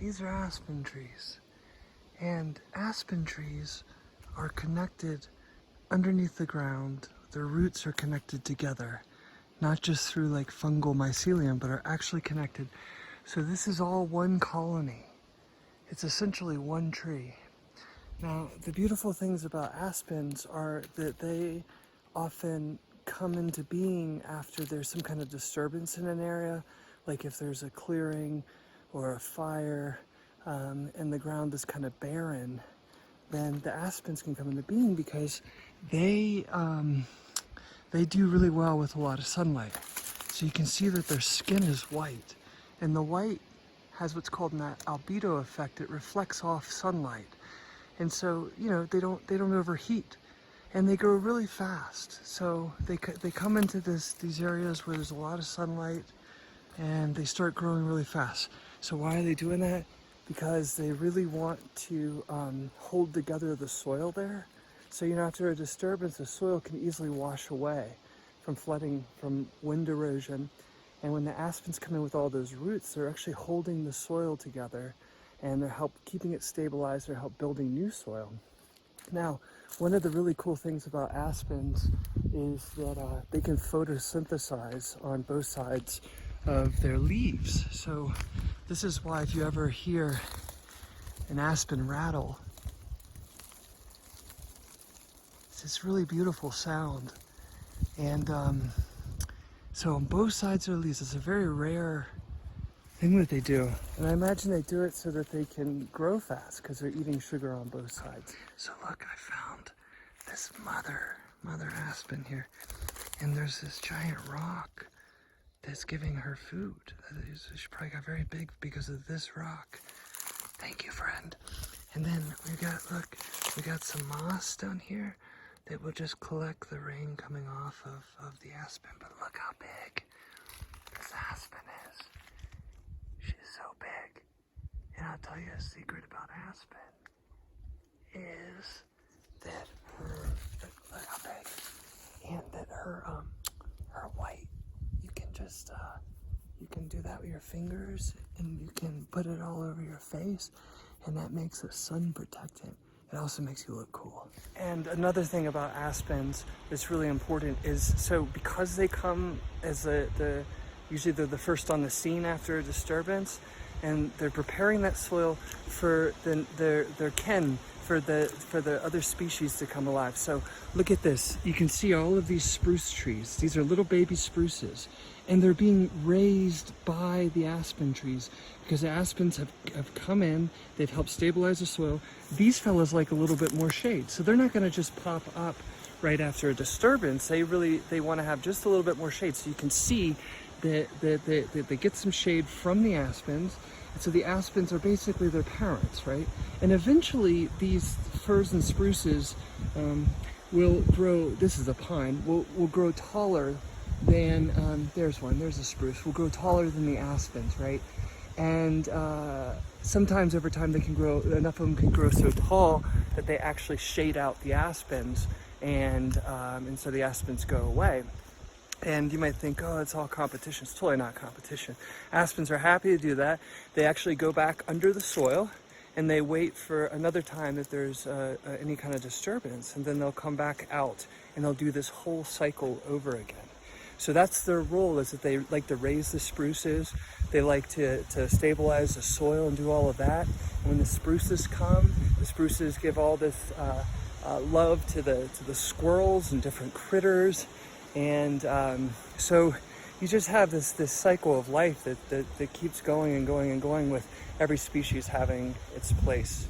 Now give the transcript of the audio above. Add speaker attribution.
Speaker 1: These are aspen trees. And aspen trees are connected underneath the ground. Their roots are connected together, not just through like fungal mycelium, but are actually connected. So this is all one colony. It's essentially one tree. Now, the beautiful things about aspens are that they often come into being after there's some kind of disturbance in an area, like if there's a clearing or a fire, and the ground is kind of barren, then the aspens can come into being because they do really well with a lot of sunlight. So you can see that their skin is white, and the white has what's called an albedo effect. It reflects off sunlight. And so, you know, they don't overheat, and they grow really fast. So they come into these areas where there's a lot of sunlight, and they start growing really fast. So why are they doing that? Because they really want to hold together the soil there. So, you know, after a disturbance, the soil can easily wash away from flooding, from wind erosion. And when the aspens come in with all those roots, they're actually holding the soil together, and they're keeping it stabilized, they're help building new soil. Now, one of the really cool things about aspens is that they can photosynthesize on both sides of their leaves. So this is why if you ever hear an aspen rattle, it's this really beautiful sound. And so on both sides of their leaves, it's a very rare thing that they do. And I imagine they do it so that they can grow fast because they're eating sugar on both sides. So look, I found this mother aspen here. And there's this giant rock that's giving her food. She probably got very big because of this rock. Thank you, friend. And then we got some moss down here that will just collect the rain coming off of the aspen. But look how big this aspen is. She's so big. And I'll tell you a secret about aspen is that look how big, and that her white, you can just you can do that with your fingers, and you can put it all over your face, and that makes it sun protectant. It also makes you look cool. And another thing about aspens that's really important is, so because they come as usually they're the first on the scene after a disturbance, and they're preparing that soil for their kin, for the other species to come alive. So look at this. You can see all of these spruce trees. These are little baby spruces, and they're being raised by the aspen trees because the aspens have come in, they've helped stabilize the soil. These fellas like a little bit more shade, so they're not gonna just pop up right after a disturbance. They want to have just a little bit more shade. So you can see that they get some shade from the aspens. And so the aspens are basically their parents, right? And eventually these firs and spruces will grow, this is a pine, will grow taller than, there's a spruce, will grow taller than the aspens, right? And sometimes over time they can grow, enough of them can grow so tall that they actually shade out the aspens, and so the aspens go away. And you might think, oh, it's all competition. It's totally not competition. Aspens are happy to do that. They actually go back under the soil, and they wait for another time that there's any kind of disturbance, and then they'll come back out, and they'll do this whole cycle over again. So that's their role, is that they like to raise the spruces. They like to stabilize the soil and do all of that. And when the spruces come, the spruces give all this love to the squirrels and different critters. And so you just have this cycle of life that keeps going and going and going, with every species having its place.